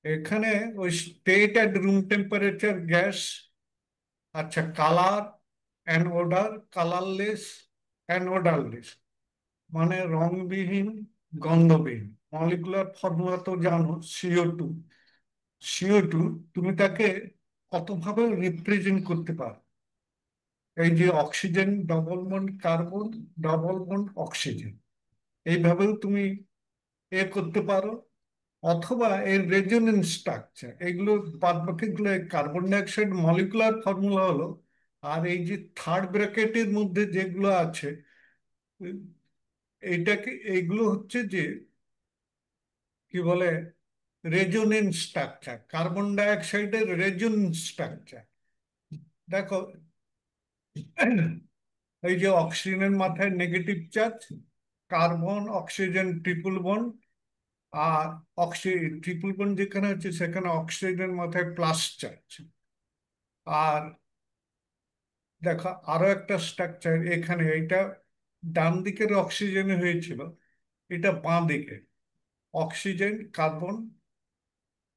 এখানে ওই state at room temperature gas. আচ্ছা, colour and odour, colourless and odourless, মানে রংবিহীন, গন্ধবিহীন। মলিকুলার ফর্মুলা তো জানো, CO2। CO2 তুমি তাকে কতভাবে রিপ্রেজেন্ট করতে পারো? এই যে oxygen double bond carbon, double bond oxygen, এইভাবেও তুমি করতে পারো। অথবা এর রেজোনেন্স স্ট্রাকচার, এগুলো বাদ বাকিগুলো কার্বন ডাইঅক্সাইড মলিকুলার ফর্মুলা হলো। আর এই যে থার্ড ব্র্যাকেটের মধ্যে যেগুলো আছে, এইটাকে, এইগুলো হচ্ছে যে কি বলে, রেজোনেন্স স্ট্রাকচার, কার্বন ডাইঅক্সাইডের রেজোনেন্স স্ট্রাকচার। দেখো, এই যে অক্সিজেনের মাথায় negative charge, carbon oxygen triple bond, আর ট্রিপল বন্ড যেখানে হচ্ছে সেখানে অক্সিজেনের মাথায় প্লাস চার্জ। আর দেখো আরো একটা স্ট্রাকচার এখানে, এটা ডান দিকের অক্সিজেন হয়েছিল, এটা বাঁ দিকে অক্সিজেন কার্বন,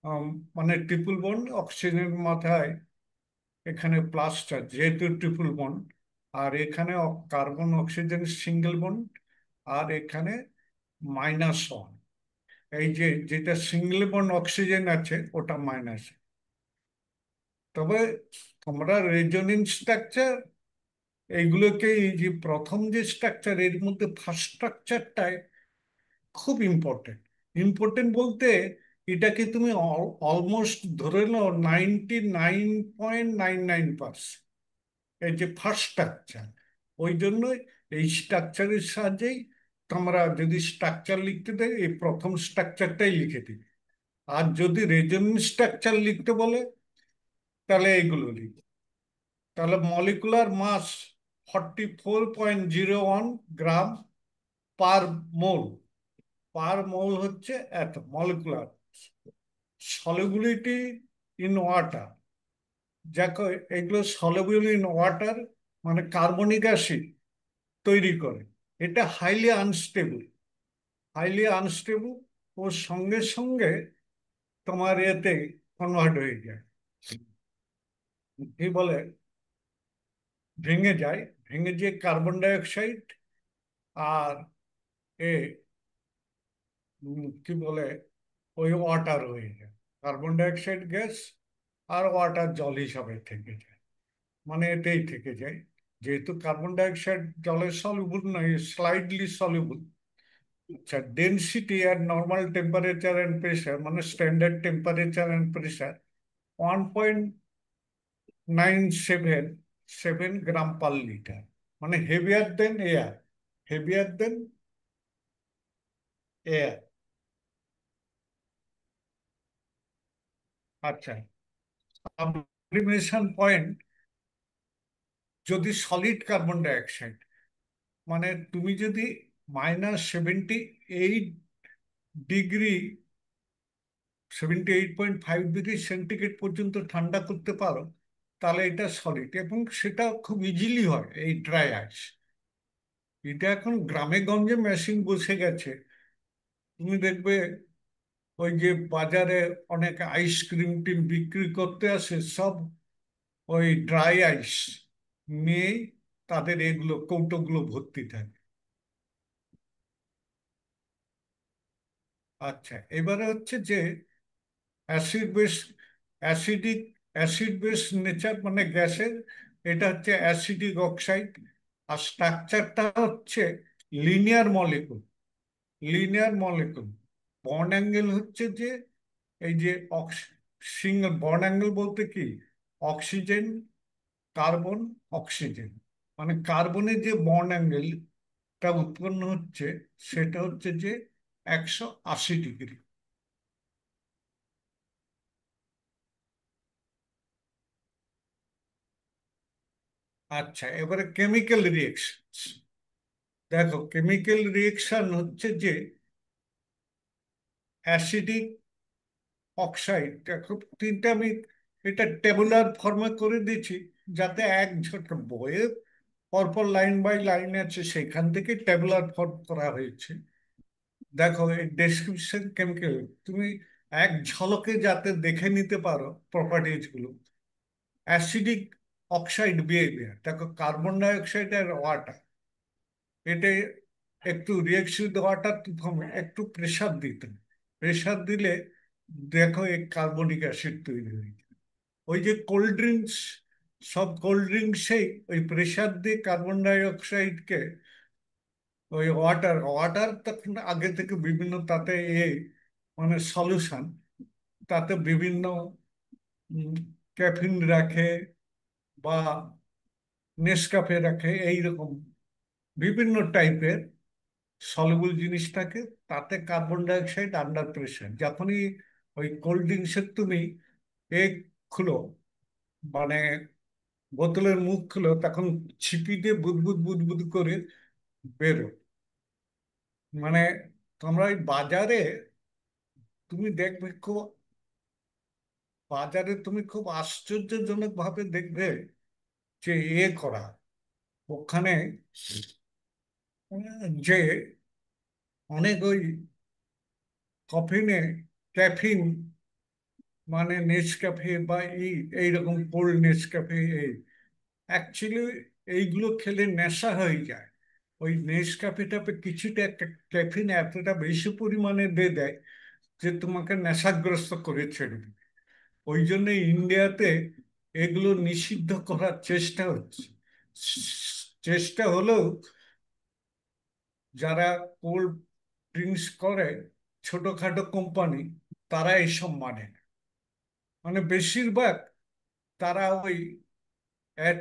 আম, মানে ট্রিপল বন্ড, অক্সিজেনের মাথায় এখানে প্লাস চার্জ যেহেতু ট্রিপল বন্ড। আর এখানে কার্বন অক্সিজেন সিঙ্গেল বন্ড, আর এখানে -1। এই যে যেটা সিঙ্গেল বন্ড অক্সিজেন আছে ওটা মাইনাস। তবে তোমরা রেজোনেন্স স্ট্রাকচার এইগুলোকে, এই যে প্রথম যে স্ট্রাকচার এর মধ্যে ফার্স্ট স্ট্রাকচারটাই খুব ইম্পর্টেন্ট। ইম্পর্টেন্ট বলতে এটাকে তুমি অলমোস্ট ধরে নাও 99.99%, এই যে ফার্স্ট স্ট্রাকচার। ওই জন্যই এই স্ট্রাকচারের সাহায্যেই তোমরা যদি স্ট্রাকচার লিখতে দেয় এই প্রথম স্ট্রাকচারটাই লিখে দিবে। আর যদি রেজোনেন্স স্ট্রাকচার লিখতে বলে তাহলে এইগুলো লিখবে। তাহলে মলিকুলার মাস 44.01 গ্রাম পার মোল। পার মোল হচ্ছে এত মলিকুলার। সলিবিলিটি ইন ওয়াটার, দেখো এগুলো সলিউবল ইন ওয়াটার, মানে কার্বনিক অ্যাসিড তৈরি করে। এটা হাইলি আনস্টেবল, হাইলি আনস্টেবল। ওর সঙ্গে সঙ্গে তোমার এতে কনভার্ট হয়ে যায়, কি বলে, ভেঙে যায়। ভেঙে যে কার্বন ডাই অক্সাইড আর এ কি বলে, ওই ওয়াটার হয়ে যায়। কার্বন ডাই অক্সাইড গ্যাস আর ওয়াটার জল হিসাবে থেকে যায়, মানে এটাই থেকে যায়। যেহেতু কার্বন ডাই অক্সাইড জলের সলিউবল নয়, স্লাইডলি সলিউবল। আচ্ছা, ডেনসিটি আর নর্মাল টেম্পারেচার অ্যান্ড প্রেশার, মানে standard temperature and pressure 1.977 gram per litre, মানে heavier than air, heavier than air. আচ্ছা, সাবলিমেশন পয়েন্ট যদি সলিড কার্বন ডাই অক্সাইড, মানে তুমি যদি -78 ডিগ্রি, 78.5 ডিগ্রি সেন্টিগ্রেড পর্যন্ত ঠান্ডা করতে পারো, তাহলে এটা সলিড। এবং সেটা খুব ইজিলি হয় এই ড্রাই আইস। এটা এখন গ্রামে গঞ্জে মেশিন বসে গেছে। তুমি দেখবে ওই যে বাজারে অনেক আইসক্রিম টিম বিক্রি করতে আসে, সব ওই ড্রাই আইস নিয়ে তাদের এগুলো কৌটোগুলো ভর্তি থাকে। আচ্ছা, এবারে হচ্ছে যে acid base, acidic, acid base nature মানে গ্যাসের, এটা হচ্ছে অ্যাসিডিক অক্সাইড। আর স্ট্রাকচারটা হচ্ছে linear molecule, linear molecule. Bond angle হচ্ছে যে এই যে সিঙ্গেল বন্ড অ্যাঙ্গেল বলতে কি, অক্সিজেন কার্বন অক্সিজেন, মানে কার্বনের যে বন্ড অ্যাঙ্গেলটা উৎপন্ন হচ্ছে সেটা হচ্ছে যে 180 ডিগ্রি। আচ্ছা, এবারে কেমিক্যাল রিয়েকশন। দেখো কেমিক্যাল রিয়েকশন হচ্ছে যে অ্যাসিডিক অক্সাইড, দেখো তিনটা আমি এটা টেবুলার ফর্মে করে দিয়েছি যাতে এক ঝটকা বইয়ে পরপর লাইন বাই লাইন আছে সেখান থেকে টেবুলার ফর্ম করা হয়েছে। দেখো এই ডেসক্রিপশন কেমিক্যাল, তুমি এক ঝলকে যাতে দেখে নিতে পারো প্রপার্টিজ গুলো। অ্যাসিডিক অক্সাইড বিহেভিয়ার দেখো, কার্বন ডাই অক্সাইড আর ওয়াটার, এটা একটু রিয়েকশন ওয়াটার একটু প্রেসার দিতে, প্রেসার দিলে দেখো এই কার্বনিক অ্যাসিড তৈরি হয়ে যায়। ওই যে কোল্ড ড্রিঙ্কস, সব কোল্ড ড্রিঙ্কসেই ওই প্রেসার দিয়ে কার্বন ডাই অক্সাইডকে, ওই ওয়াটার ওয়াটার তখন আগে থেকে বিভিন্ন তাতে মানে সলিউশন, তাতে বিভিন্ন ক্যাফিন রাখে বা নেসকাফে রাখে, এইরকম বিভিন্ন টাইপের সলিউবল জিনিস থাকে। তাতে carbon die oxide under pressure, যখনই ওই কোল্ড ড্রিঙ্কসের তুমি এ খুলো, মানে বোতলের মুখ খুলো, তখন ছিপি দিয়ে বুদবুদ বুদবুদ করে বেরো। মানে তোমরা ওই বাজারে তুমি দেখবে খুব, বাজারে তুমি খুব আশ্চর্যজনক ভাবে দেখবে যে করা ওখানে যে অনেক ওই কফিনে ক্যাফিন, মানে নেসক্যাফে বা এইরকম কোল্ড নেসক্যাফে, অ্যাকচুয়ালি এইগুলো খেলে নেশা হয়ে যায়। ওই নেসক্যাফে টাপে কিছুটা একটা ক্যাফিন এতটা বেশি পরিমাণে দিয়ে দেয় যে তোমাকে নেশাগ্রস্ত করে ছেড়ে দেবে। ওই জন্য ইন্ডিয়াতে এগুলো নিষিদ্ধ করার চেষ্টা হচ্ছে। চেষ্টা হলেও যারা কোল্ড ড্রিঙ্কস করে, ছোটখাটো কোম্পানি, তারা এসব মানে না। মানে বেশিরভাগ তারা ওই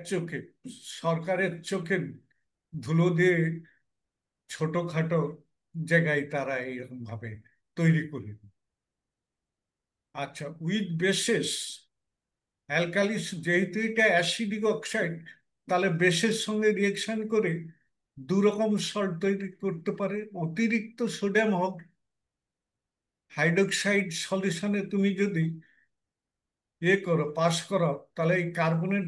চোখে, সরকারের চোখে ধুলো দিয়ে ছোটখাটো জায়গায় তারা এইরকম ভাবে তৈরি করে। আচ্ছা, উইথ বেসেস অ্যালকালিস, যেহেতু এটা অ্যাসিডিক অক্সাইড, তাহলে বেসের সঙ্গে রিয়েকশন করে দু রকম সল্ট তৈরি করতে পারে। অতিরিক্ত সোডিয়াম হাইড্রোক্সাইড সলিউশনে তুমি যদি করো, পাস করো, তাহলে এই কার্বনেট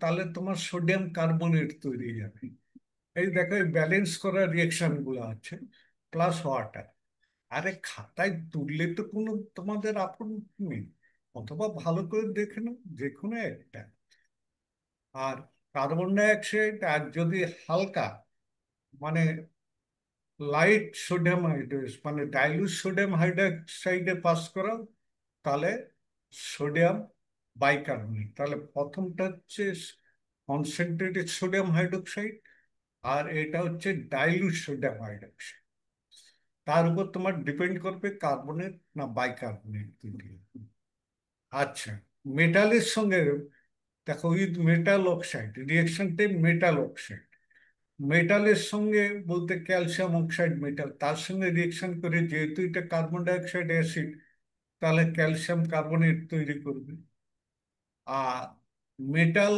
তাহলে তোমার সোডিয়াম কার্বনেট তৈরি হয়ে যাবে। এই দেখো, এই ব্যালেন্স করার রিয়েকশন গুলো আছে, প্লাস ওয়াটার। আরে খাতায় তুললে তো কোনো তোমাদের আপন নেই, অথবা ভালো করে দেখে নাও যে কোনো একটা। আর কার্বন ডাই অক্সাইড আর যদি হালকা, মানে লাইট সোডিয়াম হাইড্রোক্সাইড, মানে ডাইলুট সোডিয়াম হাইড্রোক্সাইডে পাস করাও, তাহলে সোডিয়াম বাইকার্বনেট। তাহলে প্রথমটা হচ্ছে কনসেন্ট্রেটেড সোডিয়াম হাইড্রোক্সাইড, আর এটা হচ্ছে ডাইলুট সোডিয়াম হাইড্রোক্সাইড। তার উপর তোমার ডিপেন্ড করবে কার্বনেট না বাইকার্বনেট তৈরি হবে। আচ্ছা, মেটালের সঙ্গে দেখো, উইথ মেটাল অক্সাইড রিয়েকশনটা মেটাল অক্সাইড, মেটালের সঙ্গে বলতে ক্যালসিয়াম অক্সাইড মেটাল, তার সঙ্গে রিয়েকশন করে যেহেতু এটা কার্বন ডাই অক্সাইড অ্যাসিড, তাহলে ক্যালসিয়াম কার্বনেট তৈরি করবে। আর মেটাল,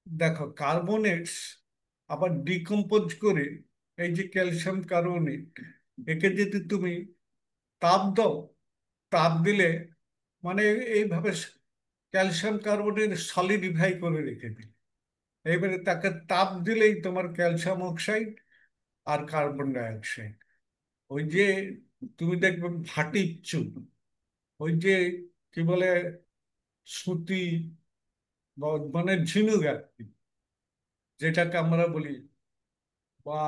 দেখো কার্বনেটস আবার ডিকম্পোজ করে, এই যে ক্যালসিয়াম কার্বনেট, একে যদি তুমি তাপ দাও, তাপ দিলে মানে এইভাবে ক্যালসিয়াম কার্বনেট সলিডিফাই করে রেখে দিল। এবারে তাকে তাপ দিলেই তোমার ক্যালসিয়াম অক্সাইড আর কার্বন ডাই অক্সাইড, ওই যে তুমি দেখবে ভাটির চুন, ওই যে কি বলে সুতি মানে ঝিনুক আর কি, যেটাকে আমরা বলি, বা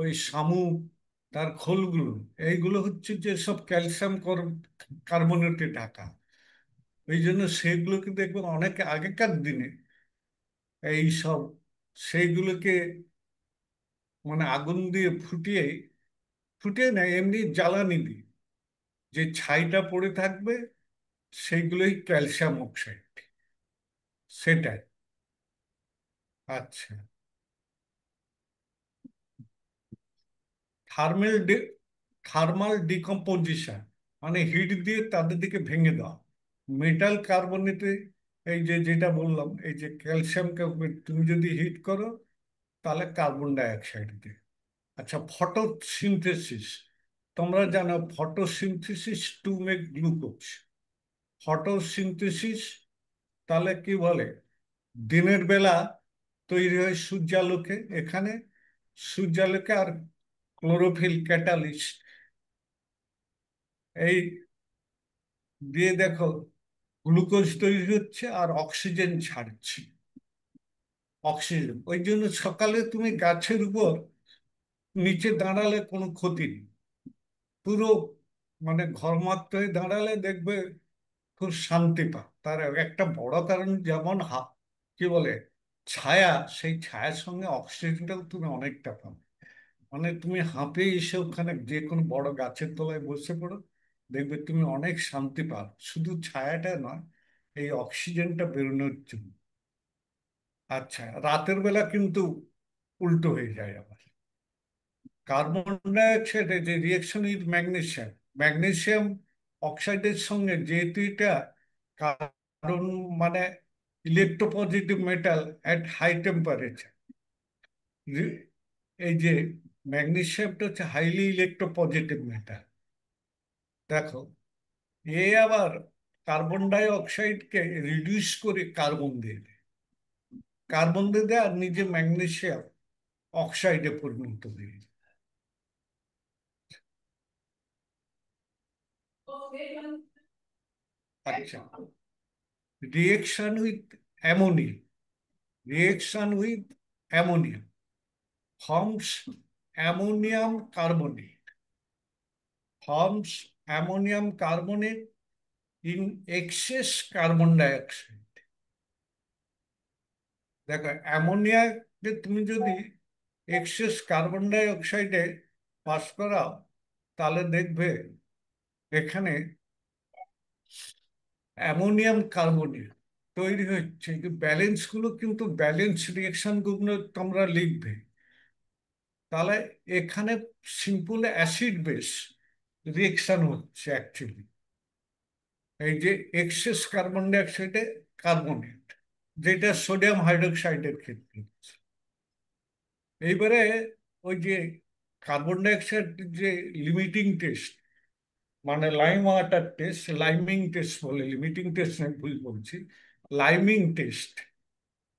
ওই শামুক, তার খোলগুলো, এইগুলো হচ্ছে যে সব ক্যালসিয়াম কার্বনেটে ঢাকা। এই জন্য সেগুলোকে দেখবেন অনেকে আগেকার দিনে এই সব, সেইগুলোকে মানে আগুন দিয়ে ফুটিয়ে, ফুটিয়ে না এমনি জ্বালানি দিয়ে যে ছাইটা পড়ে থাকবে, সেইগুলোই ক্যালসিয়াম অক্সাইড, সেটাই। আচ্ছা, থার্মাল থার্মাল ডিকম্পোজিশন, মানে হিট দিয়ে তাদের দিকে ভেঙে দেওয়া। মেটাল কার্বনেটে এই যে যেটা বললাম, এই যে ক্যালসিয়ামকে তুমি যদি হিট করো, তাহলে কার্বন ডাই অক্সাইড দিয়ে। আচ্ছা, ফটোসিনথেসিস, তোমরা জানো photosynthesis to make glucose. Photosynthesis তাহলে কি বলে, দিনের বেলা তৈরি হয় সূর্যালোকে, এখানে সূর্যালোকে আর ক্লোরোফিল ক্যাটালিস্ট, এই দিয়ে দেখো গ্লুকোজ তৈরি হচ্ছে আর অক্সিজেন ছাড়ছে। অক্সিজেন, ওই জন্য সকালে তুমি গাছের উপর নিচে দাঁড়ালে কোনো ক্ষতি নেই। পুরো মানে ঘরমাত্র হয়ে দাঁড়ালে দেখবে খুব শান্তি পাও। তার একটা বড় কারণ যেমন কি বলে ছায়া, সেই ছায়ার সঙ্গে অক্সিজেনটাও তুমি অনেকটা পাবে। মানে তুমি হাঁপিয়ে এসে ওখানে যে কোনো বড় গাছের তলায় বসে পড়ো, দেখবে তুমি অনেক শান্তি পাও, শুধু ছায়াটা নয়, এই অক্সিজেনটা বেরোনোর জন্য। আচ্ছা, রাতের বেলা কিন্তু উল্টো হয়ে যায় আবার। কার্বন ডাইঅক্সাইডে যে রিয়েকশন উইথ ম্যাগনেসিয়াম, ম্যাগনেসিয়াম অক্সাইডের সঙ্গে যেহেতু এটা কারণ মানে electropositive metal at high temperature, এই যে ম্যাগনেসিয়ামটা হচ্ছে হাইলি ইলেকট্রোপজিটিভ মেটাল। দেখো, এ আবার কার্বন ডাই অক্সাইডকে রিডিউস করে কার্বন দিয়ে দেয়, কার্বন দিয়ে দেয় আর নিজে ম্যাগনেসিয়াম অক্সাইডে পরিণত হয়ে যায়। আচ্ছা, reaction with ammonia, reaction with ammonia forms ammonium carbonate, forms ammonium carbonate in access carbon dioxide. দেখো, অ্যামোনিয়াকে তুমি যদি এক্সেস কার্বন ডাই অক্সাইডে পাস করাও, তাহলে দেখবে এখানে অ্যামোনিয়াম কার্বনেট তৈরি হচ্ছে। ব্যালেন্স গুলো কিন্তু ব্যালেন্স রিয়েকশন গুলো তোমরা লিখবে, তাহলে এখানে সিম্পল অ্যাসিড বেস রিয়েকশন হচ্ছে অ্যাকচুয়ালি। এই যে এক্সেস কার্বন ডাই অক্সাইডে কার্বনেট, যেটা সোডিয়াম হাইড্রোক্সাইডের ক্ষেত্রে হচ্ছে। এইবারে ওই যে কার্বন ডাই অক্সাইড যে লিমিটিং টেস্ট, মানে lime water test, liming test বলে, লিমিটিং টেস্ট আমি ভুল বলছি, লাইমিং টেস্ট,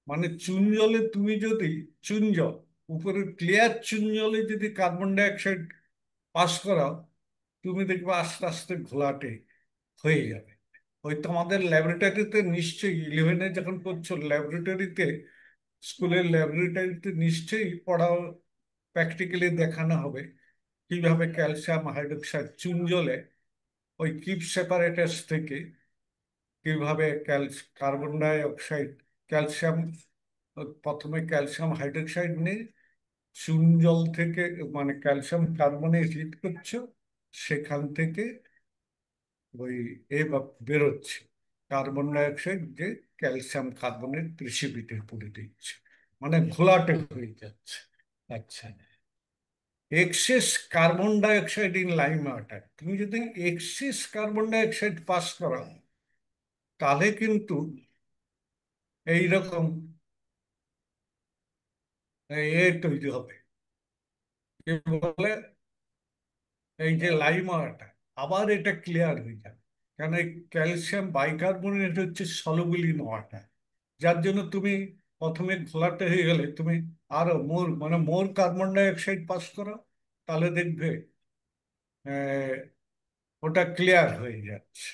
মানে চুন জলে তুমি যদি চুন জল, উপরে ক্লিয়ার চুন জলে যদি কার্বন ডাই অক্সাইড পাস করাও, তুমি দেখবে আস্তে আস্তে ঘোলাটে হয়ে যাবে। ওই তোমাদের ল্যাবরেটরিতে নিশ্চয়ই ইলেভেনে যখন পড়ছো ল্যাবরেটরিতে, স্কুলের ল্যাবরেটরিতে নিশ্চয়ই পড়াও, প্র্যাকটিক্যালি দেখানো হবে কিভাবে ক্যালসিয়াম হাইড্রোক্সাইড চুন জলে ওই কিপ সেপারেটার্স থেকে কিভাবে কার্বন ডাই অক্সাইড, ক্যালসিয়াম, প্রথমে ক্যালসিয়াম হাইড্রোক্সাইড নিয়ে চুন জল থেকে মানে ক্যালসিয়াম কার্বনেট হিট করছো, সেখান থেকে ওই বেরোচ্ছে কার্বন ডাই অক্সাইড, যে ক্যালসিয়াম কার্বনেট প্রিসিপিটেট করে দিচ্ছে, মানে ঘোলাটে হয়ে যাচ্ছে। আচ্ছা, excess carbon dioxide in lime water, তুমি যদি excess carbon dioxide pass করাও, তাহলে কিন্তু এইরকম তৈরি হবে, কি বলে, এই যে লাইম ওয়াটার, আবার এটা ক্লিয়ার হয়ে যাবে। কারণ এই ক্যালসিয়াম বাইকার্বনেট হচ্ছে সলুবল ইন ওয়াটার, যার জন্য তুমি প্রথমে ঘোলাটে হয়ে গেলে তুমি আরো মোর মানে মোর কার্বন ডাই অক্সাইড পাস করো, তাহলে দেখবে আহ, ওটা ক্লিয়ার হয়ে যাচ্ছে।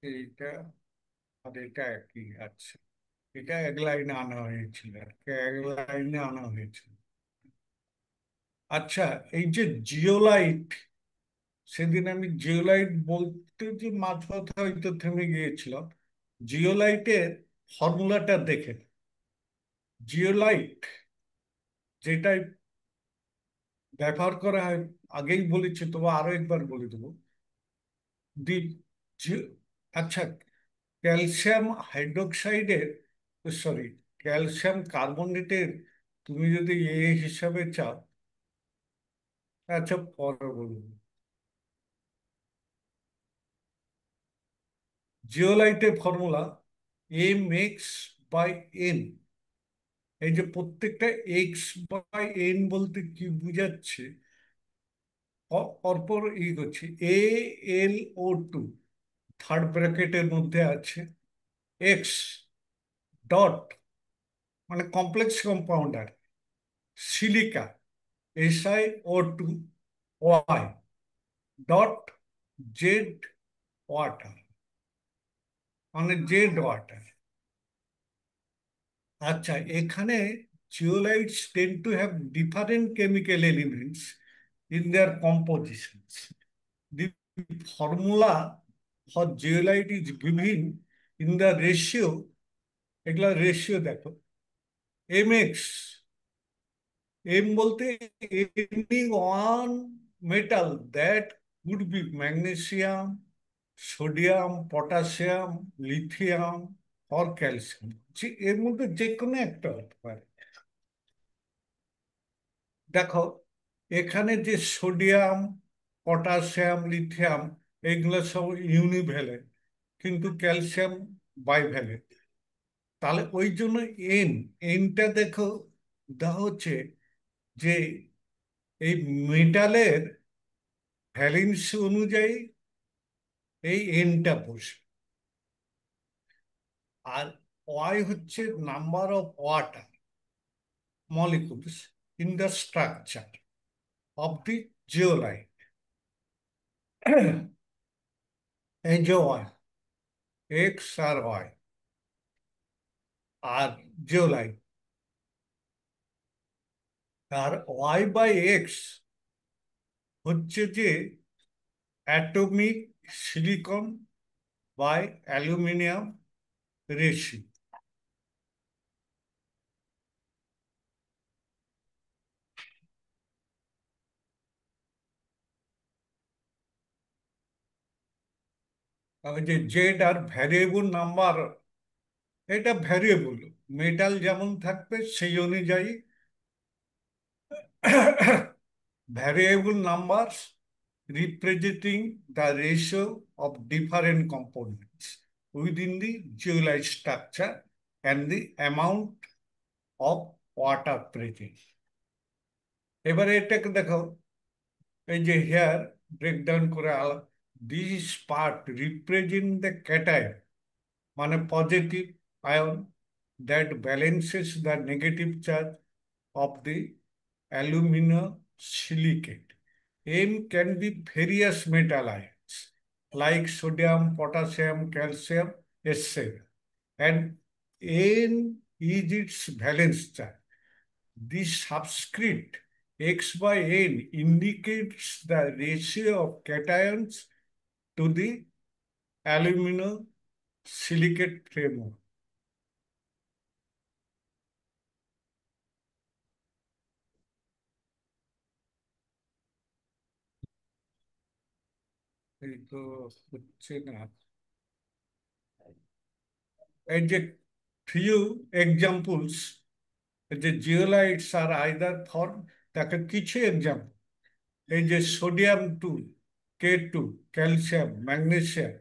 এইটা আর এটা একই আছে, এটা এক লাইনে আনা হয়েছিল আর কি, এক লাইনে আনা হয়েছিল। আচ্ছা, এই যে জিওলাইট, সেদিন আমি জিওলাইট বলতে যে মাঝপথে হয়তো থেমে গিয়েছিলাম, জিওলাইটের ফর্মুলাটা দেখে। জিওলাইট যেটাই ব্যবহার করা হয়, আগেই বলেছি, তবু আরো একবার বলে দেবো। দি জি- আচ্ছা, ক্যালসিয়াম হাইড্রোক্সাইডের, সরি, ক্যালসিয়াম কার্বনেটের তুমি যদি হিসাবে চাও, আচ্ছা পরে বলবো। জিওলাইটের formula M X by N, এই যে প্রত্যেকটা এক্স বাই এন বলতে কি বুঝাচ্ছে, পরপর ই করছি, এ এল ও টু থার্ড ব্র্যাকেটের মধ্যে আছে, এক্স ডট মানে complex compounder, silica SiO2, Y dot Z water মানে জেড ওয়াটার। আচ্ছা, এখানে zeolites tend to have different chemical elements in their compositions. The formula for zeolite is given in the ratio, এগুলা ratio দেখো, mx, M বলতে any one metal that could be magnesium, sodium, potassium, lithium or calcium, এর মধ্যে যে কোনো একটা হতে পারে। দেখো এখানে যে সোডিয়াম, পটাশিয়াম, লিথিয়াম এগুলো সব ইউনিভ্যালেন্ট, কিন্তু ক্যালসিয়াম বাইভ্যালেন্ট। তাহলে ওই জন্য এন, এনটা দেখো দেওয়া হচ্ছে যে এই মেটালের ভ্যালেন্স অনুযায়ী এই এনটা বসে। আর ওয়াই হচ্ছে number of water molecules in the structure of the zeolite. এই যে ওয়াই, এক্স আর ওয়াই, আর জিওলাইট, আর ওয়াই বাই এক্স হচ্ছে যে atomic silicon by aluminium ratio. যে জেড আর ভ্যারিয়েবল নাম্বার, এটা ভ্যারিয়েবল, মেটাল যেমন থাকবে সেই অনুযায়ী variable numbers representing the ratio of different components within the zeolite structure and the amount of water present. এবারে এটাকে দেখো, এই যে হেয়ার ব্রেকডাউন করে this part represent the cation মানে positive ion that balances the negative charge of the aluminum silicate. M can be various metal ions like sodium, potassium, calcium, etc. And N is its valence charge. This subscript X by N indicates the ratio of cations to the aluminum silicate framework. এই তো হচ্ছে না, এই যে few examples, যে জিওলাইটস are either form, তাকে কিছু example, এই যে sodium two, K2, calcium, magnesium,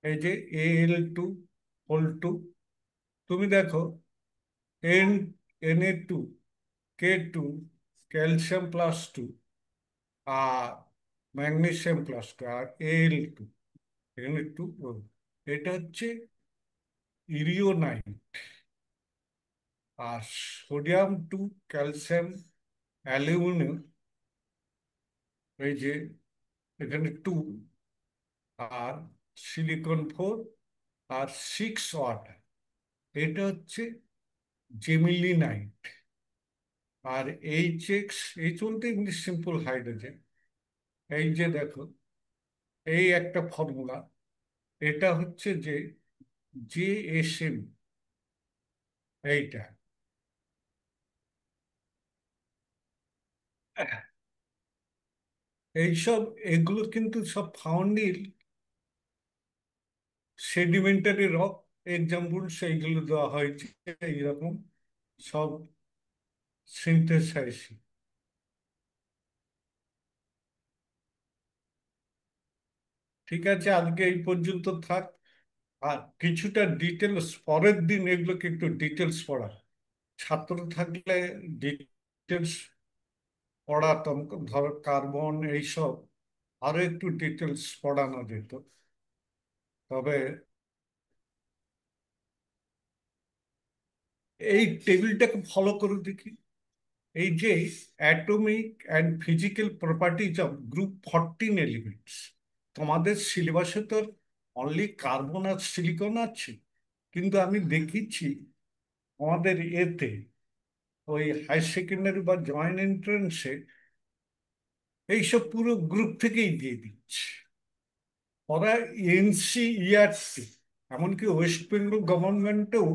এই যে Al2 হোল টু, তুমি দেখো N, Na2, K2, calcium plus two, আর ম্যাগনেসিয়াম প্লাস টু, আর Al2, Na2, এটা হচ্ছে ইরিওনাইট। আর সোডিয়াম টু, ক্যালসিয়াম, অ্যালুমিনিয়াম, এই যে এখানে টু, আর সিলিকন 4, আর 6 ওয়াটার, এটা হচ্ছে জেমিলিনাইট। আর এইচ বলতে ইংলিশ সিম্পল হাইড্রোজেন। এই যে দেখো, এই একটা ফর্মুলা, এটা হচ্ছে যে JSM, এইটা। এইসব, এগুলো কিন্তু সব found in sedimentary rock, example সেইগুলো দেওয়া হয়েছে এইরকম সব সিনথেসাইজ। ঠিক আছে, আজকে এই পর্যন্ত থাক। আর কিছুটা ডিটেলস পরের দিন এগুলোকে একটু ডিটেলস পড়া। ছাত্র থাকলে ডিটেলস পড়াতাম, ধর কার্বন এইসব আরো একটু ডিটেলস পড়ানো যেত। তবে এই টেবিলটাকে ফলো করে দেখি। এই যে atomic and physical properties of group 14 elements, তোমাদের সিলেবাসে তো অনলি কার্বন আর সিলিকন আছে, কিন্তু আমি দেখেছি আমাদের এতে ওই হাই সেকেন্ডারি বা জয়েন্ট এন্ট্রান্সে এইসব পুরো গ্রুপ থেকেই দিয়ে দিচ্ছে ওরা। এনসিইআরটি, এমনকি ওয়েস্ট বেঙ্গল গভর্নমেন্টেও,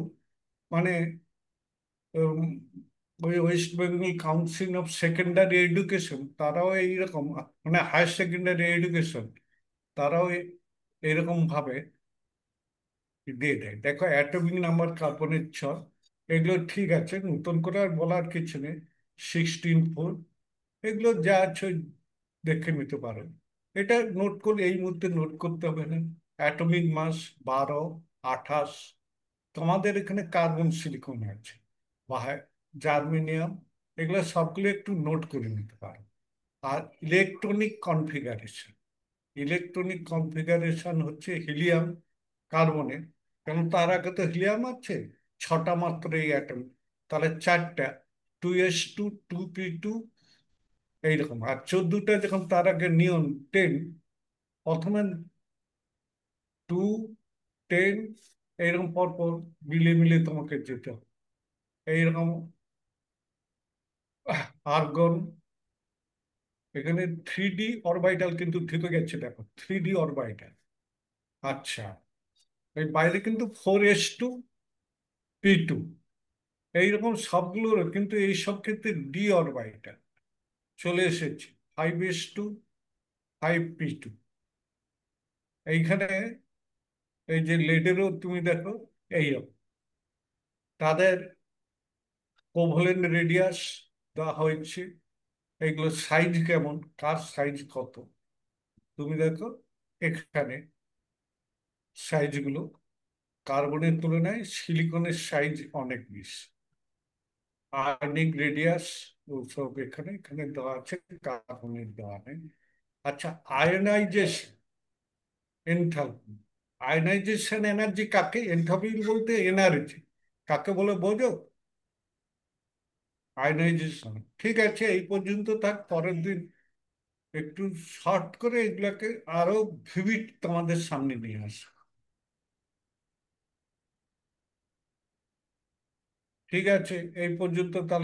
মানে উম, ওই West Bengal council of secondary education, তারাও এইরকম, মানে হায়ার সেকেন্ডারি এডুকেশন, তারাও এরকম ভাবে দিয়ে দেয়। দেখো অ্যাটমিক নাম্বার, কার্বনের ছক, এগুলো ঠিক আছে, নতুন করে আর বলার কিছু নেই। 16 4, এগুলো যা আছে দেখে নিতে পারো। এটা নোট করে, এই মুহূর্তে নোট করতে হবে না। Atomic mass 12, 28। তোমাদের এখানে কার্বন সিলিকন আছে বা জার্মেনিয়াম, এগুলো সবগুলো একটু নোট করে নিতে পারো। আর ইলেকট্রনিক কনফিগারেশন, ইলেকট্রনিক কনফিগারেশন হচ্ছে হিলিয়াম কার্বনের, কারণ তার আগে তো হিলিয়াম আছে 6টা মাত্র এই অ্যাটম, তাহলে 4টা, 2s2 2p2, এইরকম। আর 14টা যখন তার আগে নিয়ন 10, প্রথমে 2, 10, এইরকম পরপর মিলে মিলে তোমাকে যেতে হবে। এইরকম আর্গন, এখানে 3D অরবিটাল কিন্তু ঢুকে গেছে, দেখো 3D অরবিটাল। আচ্ছা, এই বাইরে কিন্তু 4s2 p2, এইরকম সবগুলোর কিন্তু এই সব ক্ষেত্রে ডি অরবিটাল চলে এসেছে। 5s2 5p2, এইখানে এই যে লেডেরও তুমি দেখো এইরকম, তাদের কোভ্যালেন্ট রেডিয়াস দেওয়া হয়েছে। এইগুলো সাইজ কেমন, কার সাইজ কত, তুমি দেখো এখানে সাইজগুলো কার্বনের তুলনায় সিলিকনের সাইজ অনেক বেশি। আয়নিক রেডিয়াস সব এখানে এখানে দেওয়া আছে, কার্বনের দেওয়া নেই। আচ্ছা, আয়নাইজেশন, এনথালপি, আয়নাইজেশন এনার্জি কাকে, এনথালপি বলতে এনার্জি কাকে বলে বোঝো? আয়নাইজেশন, ঠিক আছে, এই পর্যন্ত থাক। পরের দিন একটু শর্ট করে এগুলাকে আরো ভিভিড তোমাদের সামনে নিয়ে আসো। ঠিক আছে, এই পর্যন্ত তাহলে।